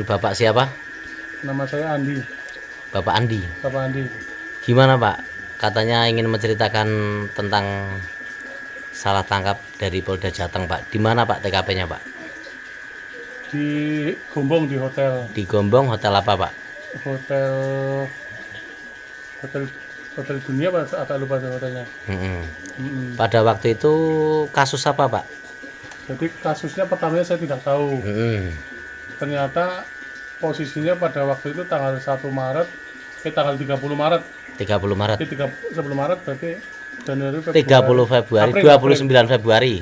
Bapak siapa? Nama saya Andi. Bapak Andi. Bapak Andi. Gimana Pak? Katanya ingin menceritakan tentang salah tangkap dari Polda Jateng Pak. Di mana Pak TKP-nya Pak? Di Gombong di hotel. Di Gombong, hotel apa Pak? Hotel hotel hotel dunia apa atau lupa hotelnya. Pada waktu itu kasus apa Pak? Jadi kasusnya pertamanya saya tidak tahu. Ternyata posisinya pada waktu itu tanggal 1 Maret, tanggal 30 Maret. 30 Maret. 10 Maret berarti Januari, 30 Februari, April, 29 Februari.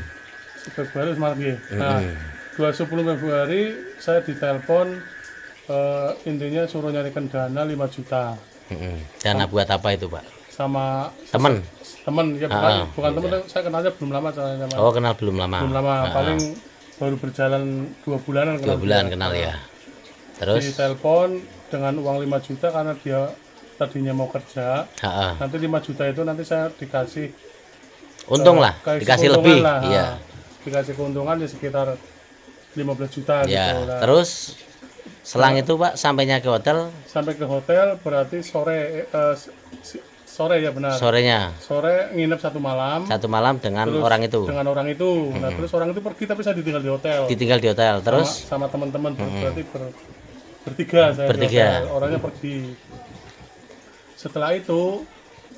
Februari Maret ya. Nah, 20 Februari saya ditelepon, intinya suruh nyarikan dana 5 juta. Dana buat apa itu Pak? Sama Temen? teman ya, bukan teman, saya kenalnya belum lama sama. Oh, kenal belum lama. Belum lama, paling baru berjalan 2 bulanan. 2 bulan kenal ya. Terus ditelepon dengan uang 5 juta karena dia tadinya mau kerja. Nanti 5 juta itu nanti saya dikasih untung lah, dikasih lebih lah, iya. Dikasih keuntungan ya sekitar 15 juta ya, gitu lah. Terus selang itu Pak sampainya ke hotel? Sampai ke hotel berarti sore ya, benar. Sore nginep 1 malam. 1 malam dengan terus orang itu. Nah, terus orang itu pergi tapi saya ditinggal di hotel. Terus sama teman-teman, berarti bertiga saya. Bertiga. Orangnya pergi. Setelah itu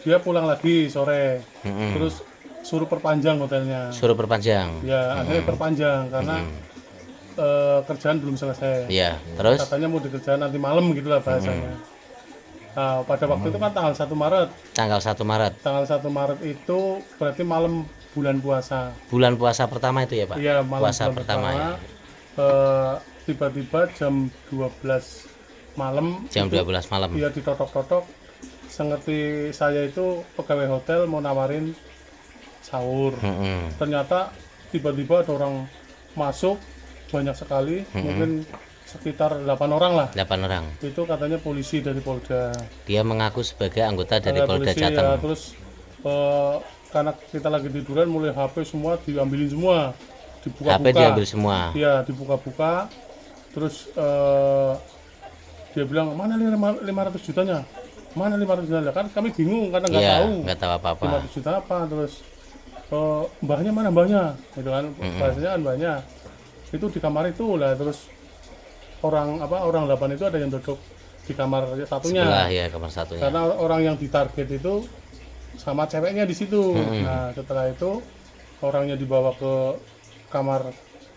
dia pulang lagi sore. Terus suruh perpanjang hotelnya. Ya, akhirnya perpanjang karena kerjaan belum selesai. Iya, terus katanya mau dikerjain nanti malam gitulah bahasanya. Nah, pada waktu itu kan tanggal 1 Maret. Tanggal 1 Maret. Tanggal 1 Maret itu berarti malam bulan puasa. Bulan puasa pertama itu ya Pak? Iya, malam puasa pertama ya. Tiba-tiba jam 12 malam. Jam 12 malam. Iya, ditotok-totok. Sengerti saya itu pegawai hotel mau nawarin sahur. Ternyata tiba-tiba ada orang masuk banyak sekali, mungkin sekitar 8 orang lah. 8 orang. Itu katanya polisi dari Polda. Dia mengaku sebagai anggota dari Polda polisi, Jateng. ya, terus karena kita lagi tiduran, mulai HP semua diambilin semua, dibuka-buka. HP diambil semua. Iya, dibuka-buka. Terus dia bilang, mana 500 jutanya? Mana 500 jutanya? Kan kami bingung karena nggak tahu apa-apa. 500 juta apa? Terus mbahnya mana mbahnya? Gitu kan, bahasanya kan mbahnya. Itu di kamar itu lah. Terus orang 8 itu ada yang duduk di kamar satunya. Sebelah ya, kamar satunya. Karena orang yang ditarget itu sama ceweknya di situ. Nah, setelah itu orangnya dibawa ke kamar,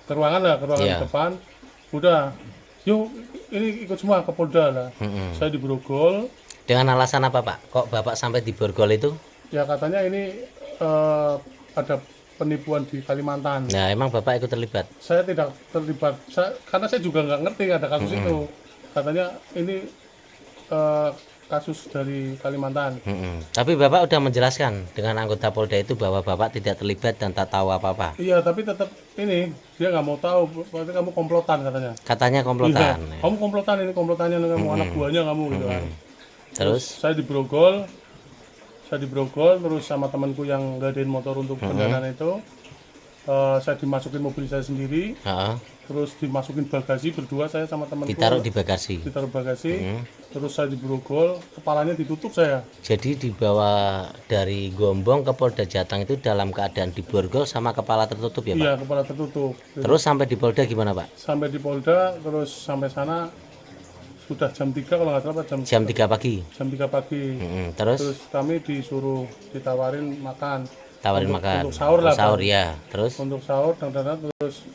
ke ruangan di depan. Udah, yuk ini ikut semua ke Polda lah. Saya di Borgol. Dengan alasan apa Pak? Kok Bapak sampai di Borgol itu? Ya katanya ini ada penipuan di Kalimantan. Nah, emang Bapak ikut terlibat? Saya tidak terlibat, karena saya juga nggak ngerti ada kasus itu. Katanya ini kasus dari Kalimantan. Tapi Bapak udah menjelaskan dengan anggota Polda itu bahwa Bapak tidak terlibat dan tak tahu apa-apa. Iya, tapi tetap ini dia nggak mau tahu. Berarti kamu komplotan katanya. Katanya komplotan. Iya, kamu komplotan, ini komplotannya kamu, anak buahnya kamu gitu kan. Terus saya di Borgol terus sama temanku yang ngadain motor untuk pendanaan itu, saya dimasukin mobil saya sendiri. Terus dimasukin bagasi berdua, saya sama temanku ditaruh bagasi. Terus saya di Borgol, kepalanya ditutup saya. Jadi dibawa dari Gombong ke Polda Jateng itu dalam keadaan di Borgol sama kepala tertutup ya Pak? Iya, kepala tertutup. Terus sampai di Polda gimana Pak? Sampai di Polda, terus sampai sana sudah jam 3 kalau nggak salah, jam 3 pagi. Terus kami disuruh ditawarin makan. Makan. Untuk sahur lah. Sahur ya. Terus untuk sahur terus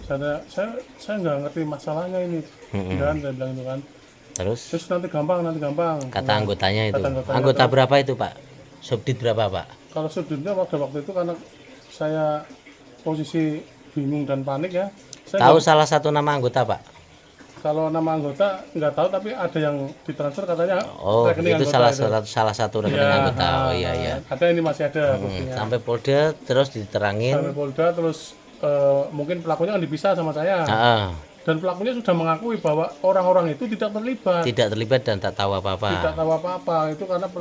saya nggak ngerti masalahnya ini. Dan saya bilang itu kan. Terus nanti gampang. Kata anggotanya itu. Anggota berapa itu Pak? Subdit berapa Pak? Kalau subditnya waktu itu karena saya posisi bingung dan panik ya. Tahu salah satu nama anggota Pak? Kalau nama anggota nggak tahu, tapi ada yang ditransfer katanya. Oh, itu salah satu rekening anggota. Oh iya. Ada, ini masih ada. Sampai Polda terus diterangin. Sampai Polda terus mungkin pelakunya kan dipisah sama saya. Dan pelakunya sudah mengakui bahwa orang-orang itu tidak terlibat dan tak tahu apa-apa. Itu karena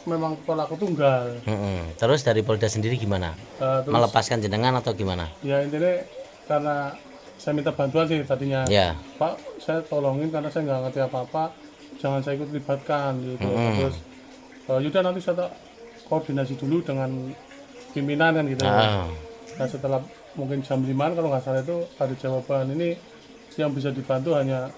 memang pelaku tunggal. Terus dari Polda sendiri gimana? Melepaskan jenengan atau gimana? Ya intinya karena saya minta bantuan sih tadinya. Ya. Pak, saya tolongin karena saya nggak ngerti apa-apa, jangan saya ikut libatkan gitu. Terus yaudah nanti saya koordinasi dulu dengan pimpinan kan gitu. Nah setelah mungkin jam 5 kalau nggak salah itu ada jawaban, ini yang bisa dibantu hanya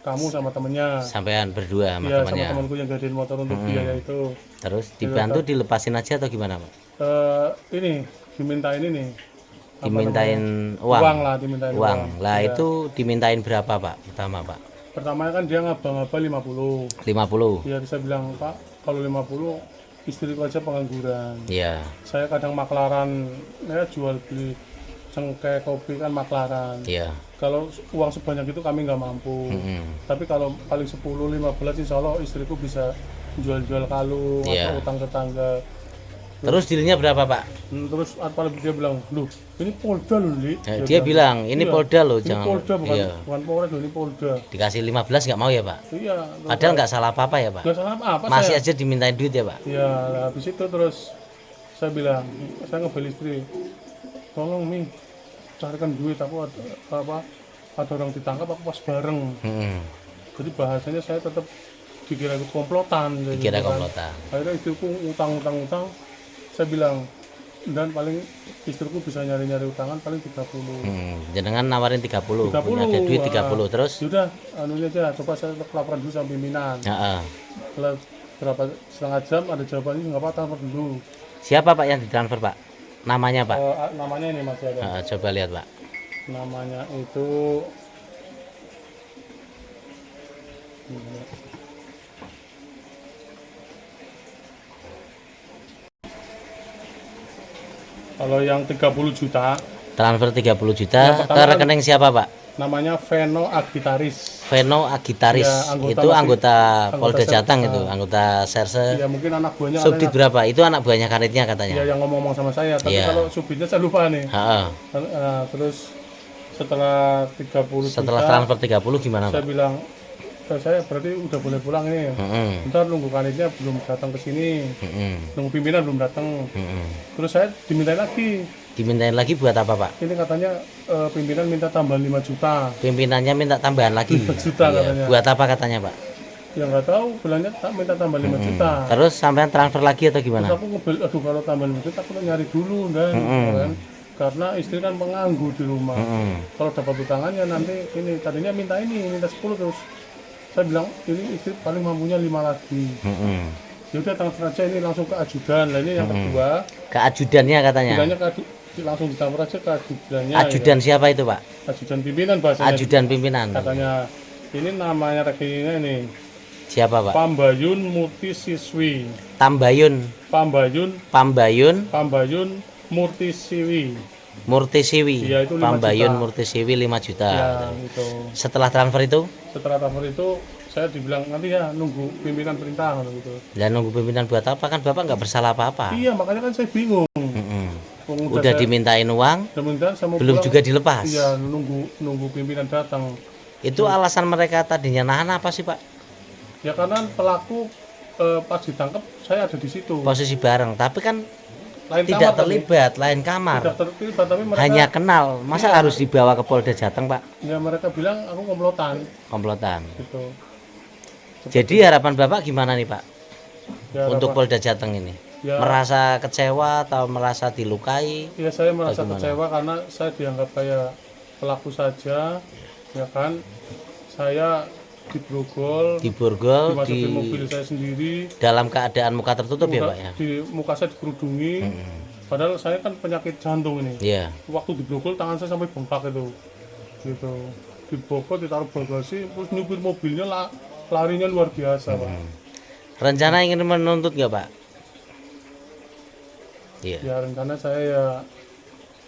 kamu sama temennya. Sampean berdua sama Iya, temannya. sama temanku yang gadiin motor untuk biaya itu. Terus dibantu dilepasin aja atau gimana Pak? Ini dimintain ini nih. apa Dimintain namanya? uang. Uang lah, dimintain Uang. Lah Iya. itu dimintain berapa Pak? Pertama Pak? Pertamanya kan dia ngaba-ngaba 50. 50. Iya, saya bilang, Pak, kalau 50 istriku aja pengangguran. Iya. Saya kadang maklaran, ya jual beli cengkeh kopi kan maklaran. Iya. Kalau uang sebanyak itu kami nggak mampu. Tapi kalau paling 10-15 insya Allah istriku bisa jual-jual kalung Iya. atau utang tetangga. Terus dealnya berapa Pak? Terus apalagi dia bilang, loh ini Polda loh, Li. Dia bilang ini Iya, Polda loh, ini jangan. Polda bukan, Iya. bukan Polres loh, ini Polda. Dikasih 15 nggak mau ya Pak? Iya. Padahal nggak salah apa-apa ya Pak? Nggak salah apa Masih saya. aja dimintain duit ya Pak? Iya, nah, habis itu terus saya bilang, saya ngebel istri, tolong nih carikan duit, aku ada orang ditangkap, aku pas bareng. Jadi bahasanya saya tetap dikira ikut komplotan. Dikira gitu kan. komplotan. Akhirnya istriku utang. Saya bilang, dan paling istriku bisa nyari-nyari utangan paling 30. Jenengan nawarin 30, 30, punya ada duit 30 terus? Sudah, anunya aja, coba saya laporan dulu sama pimpinan. Heeh. Setelah berapa setengah jam ada jawabannya, nggak apa-apa, transfer dulu. Siapa Pak yang ditransfer Pak? Namanya Pak? Namanya ini masih ada. Coba lihat Pak. Namanya itu kalau yang 30 juta Transfer 30 juta Yang pertama ke kan- rekening siapa Pak? namanya Veno Agitaris. Veno Agitaris. Ya, anggota Itu masih- anggota anggota Polda Serse. Jateng itu, anggota Serse. Ya mungkin anak buahnya Subdit berapa? Itu anak buahnya Kanitnya ya, katanya. yang ngomong sama saya, tapi Iya. kalau subditnya saya lupa nih. Heeh. Terus setelah 30 Setelah juta transfer 30 gimana saya Pak? bilang, saya berarti udah boleh pulang ini. Ntar nunggu kanitnya belum datang ke sini, nunggu pimpinan belum datang. Terus saya dimintain lagi. Dimintain lagi buat apa Pak? Ini katanya pimpinan minta tambahan 5 juta. Pimpinannya minta tambahan lagi. 5 juta Iya. katanya. Buat apa katanya Pak? Ya nggak tahu, bilangnya tak minta tambah 5 juta. Terus sampean transfer lagi atau Terus gimana? aku ngebel, aduh kalau tambah 5 juta aku nyari dulu dan kan. Karena istri kan penganggur di rumah. Kalau dapat utangannya nanti ini tadinya minta 10 terus. Saya bilang ini istri paling mampunya 5 lagi. Ya udah transfer aja ini langsung ke ajudan. Lah ini yang kedua, Ke ajudannya katanya. bilangnya langsung ditransfer aja ke ajudannya. Ajudan siapa itu Pak? Ya. Ajudan pimpinan bahasanya. Ajudan pimpinan. Katanya ini namanya rekeningnya ini Siapa Pak? Pambayun Murti Siswi. Tambayun. Pambayun Murti Siwi. Murtisiwi. Iya, itu 5 Pambayun juta. Murtisiwi 5 juta. Ya itu. Setelah transfer itu, Setelah transfer itu saya dibilang nanti ya nunggu pimpinan perintah gitu. dan nunggu pimpinan buat apa kan Bapak nggak bersalah apa-apa. Iya makanya kan saya bingung. Udah dimintain uang, saya mau belum pulang. juga dilepas. Iya nunggu pimpinan datang. Itu alasan mereka tadinya nahan apa sih Pak? Ya karena pelaku pas ditangkap saya ada di situ. Posisi bareng, tapi kan Lain tidak kamar, terlibat, lain kamar. Tidak terlibat tapi mereka Hanya kenal, masa harus dibawa ke Polda Jateng Pak? ya mereka bilang aku komplotan Komplotan. gitu. Jadi harapan Bapak gimana nih Pak Ya, untuk apa- Polda Jateng ini? Ya. Merasa kecewa atau merasa dilukai? Ya saya merasa Bagaimana? kecewa karena saya dianggap kayak pelaku saja, ya kan. Saya diborgol, Diborgol dimasukin di mobil saya sendiri, dalam keadaan muka tertutup ya Pak ya? di muka saya dikerudungi. Padahal saya kan penyakit jantung ini. Iya. Waktu diborgol tangan saya sampai bengkak itu, gitu. Dibogol, ditaruh bagasi, terus nyupir mobilnya larinya luar biasa, Pak. Rencana ingin menuntut nggak Pak? Iya. Ya rencana saya ya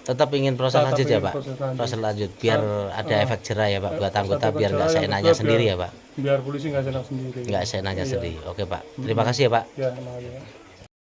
Tetap ingin proses Tetap lanjut ya ingin Pak? proses lanjut. Proses lanjut biar ada efek jerah ya Pak buat anggota efek biar nggak jerah, yang seenaknya kedua sendiri biar- ya Pak? biar polisi nggak senang sendiri. Nggak seenaknya Iya. sendiri. Oke Pak. Terima kasih ya Pak. Ya, makanya.